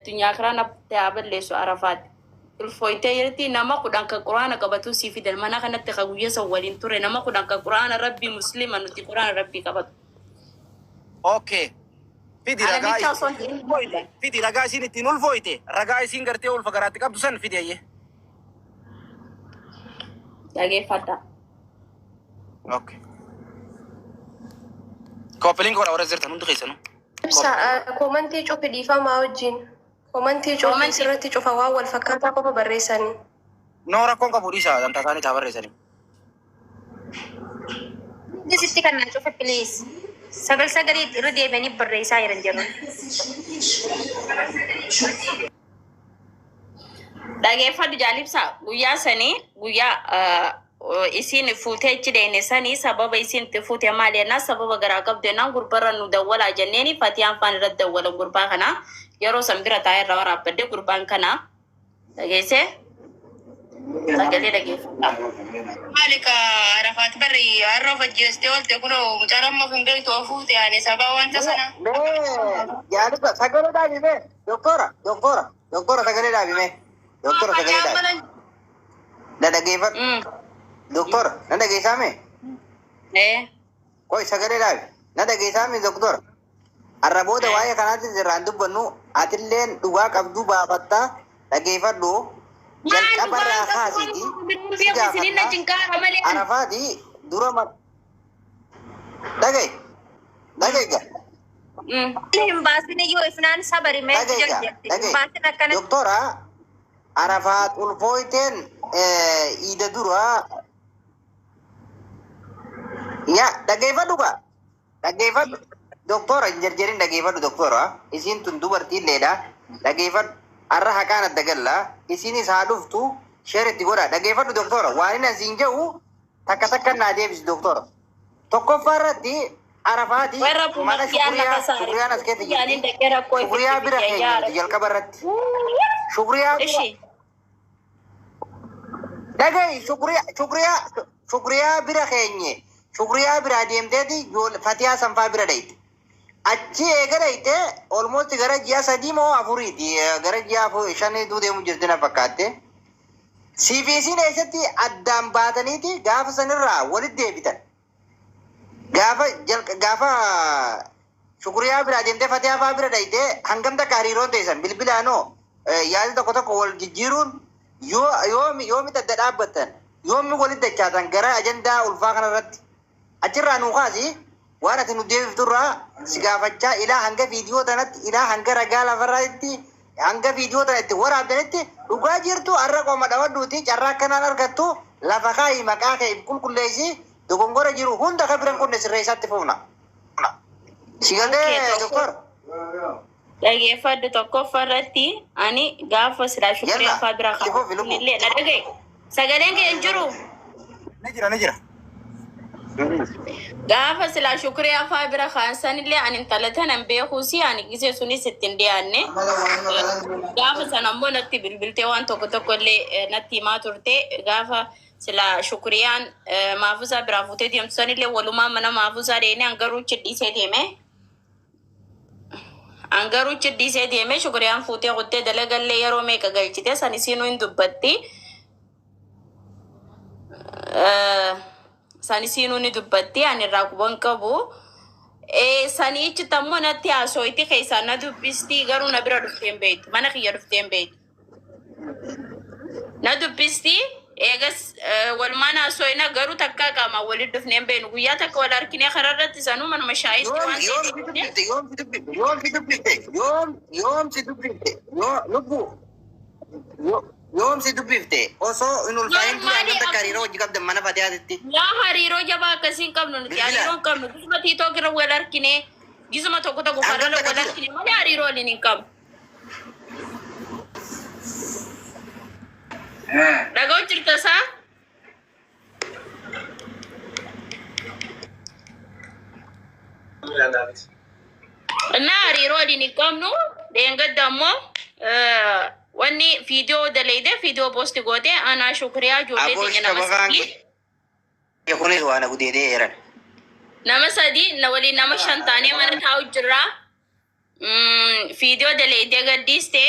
Dunia kerana taabal lesu Arafat. Ulfoite yerti nama kudang ke Quran kabatu si fidel mana kana tekaguya sawalin ture nama kudang ke Quran Rabbi muslim anu ti Quran Rabbi kabat. Okay. Fidi raga isin itti ulfoite. Raga isin garte ulfagarati qabdu san fidi ayye. Dage fada. Okay. Koppelin kora ora zertan undu khisanu. Komantii cufi dhiifamaa wajjin. Komantii cufi sirriitti cufa waan wal fakkaataa qofa barreessanii. Noora kon qabu dhisa danta kaani taa barreessanii. Disitti kannaan cufa please. Sagal irra deebi'anii barreessaa jiran jiru. Dhageeffadhu jaalibsaa guyyaa sanii guyyaa isin fuutee cidheene sanii sababa isin itti fuute maali jennaan sababa garaa qabdu jennaan gurbarra nu dawwalaa jenneeni Fatiyaan faan irratti dawwalan gurbaa kana yeroo san bira taa'ee irra waraabbadde gurbaan kana dhageessee sagalee dhageeffadha. Maalika Arafaat barri har'a fajjeestee oolte kunoo mucaaramma kun beektu ofuute yaani sababa wanta sana. Jaalibsa sagalee dhaabime doktora sagalee dhaabime doktora sagalee dhaabime. Dhageeffadhu. Doktor, nada geessame? Koi sagalee dhaabi. Nada geessame doktor. Arraboota waa'ee kanaatti irraan dubbannu atilleen dhugaa qabduu baafattaa dhageeffadhu. Jalqabarraa kaasiti. Si gaafatta. Arafaati dura ma. Dhageega. Hin baasine yoo ifnaan sabari mee dhageega. Doktora Arafaat ulfooyteen ida dura. Ya, dhageeffadhu ka. Dhageeffadhu. Doktora hin jarjarin dhageeffadhu doktora. Isin tun dubartiilleedha. Dhageeffadhu. Har'a haqaan adda galla. Isinis haa dhuftu. Sheeritti godha. Dhageeffadhu doktora. Waan inni asiin jedhu takka naa deebisi doktora. Tokkoffaa irratti Arafaati mana shukriyaa as keessa jirti. Shukriyaa bira keenya jirti jalqaba irratti. Shukriyaa dhagahi shukriyaa bira keenye. Shukriyaa bira deemteeti Fatiyaa sanfaa bira dhayite. Achi eega dhayite olmooti gara ji'a sadii moo afuriiti. Gara ji'a shaniitu deemu jirti na fakkaatte. CBC'n eessatti addaan baataniiti gaafa sanirraa walitti deebitan. Gaafa shukriyaa bira deemtee Fatiyaa faa bira dhayite hangam takka hariiroon teessan bilbilaanoo yaada tokko wal jijjiiruun yoomi adda dhaabbatan yoomi walitti dachaatan gara ajandaa ulfaa kanarratti. Achirraa nu kaasi waan ati nu deebifturraa si gaafachaa ilaa hanga viidiyoo tanatti ilaa hanga ragaa lafarraatti hanga viidiyoo tanatti waraabdanitti dhugaa jirtu har'a qooma dhawadhuuti carraa akkanaan argattu lafa kaayi maqaa kee qulqulleessi dogongora jiru hunda ka biran kunne sirreessatti fuuna. Si galee doktor. Dhageeffadhu tokkoffaa irratti ani gaafa silaa shukriyaa faa bira qabu illee na dhagaye sagaleen kee hin jiru. Ni jira. Gaafa silaa shukriyaa faa bira kaasanillee ani intalatan an beekuusi ani gisee sunis ittiin dhiyaanne. Gaafa sana ammoo natti bilbiltee waan tokko illee natti himaa turte gaafa silaa shukriyaan maafuusaa biraa fuutee deemtu sanillee walumaa mana maafuusaa deemee hangaruu cidhiisee deemee shukriyaan fuutee qottee dalagallee yeroo meeqa galchite san isiinuu hin dubbatti. Sanisiinuu ni dubbatti ani irraa quban qabu. Saniichi tammoo natti haasooyti keessaa na dubbisti garuu na bira dhufteen beektu mana kiyya dhufteen beektu. Na dubbisti eegas walumaan haasooyina garuu takkaa qaamaa walitti dhufneen beeknu guyyaa takka wal harkinee kararratti sanuu manuma shaayisti waan Yoom si dubbifte osoo in ulfaayin tura hanga takka hariiroo hojii qabdan mana Fatiyaatitti. Yaa hariiroo jabaa akkasiin qabnu nuti hariiroo hin qabnu gisuma tiitoo irra wal harkine gisuma tokko farala wal harkine malee hariiroo waliin hin qabu. Dhaga'u jirta isaa? Innaa hariiroo waliin hin qabnu deengadda ammoo wanni video dalayde video post goote ana shukriyaa ijoollee teenya nama sadii. Kunis waan gudeedee jiran. Nama sadii na waliin nama shan taanee mana taa'u jirra. Fiidiyoo daleetee gaddiste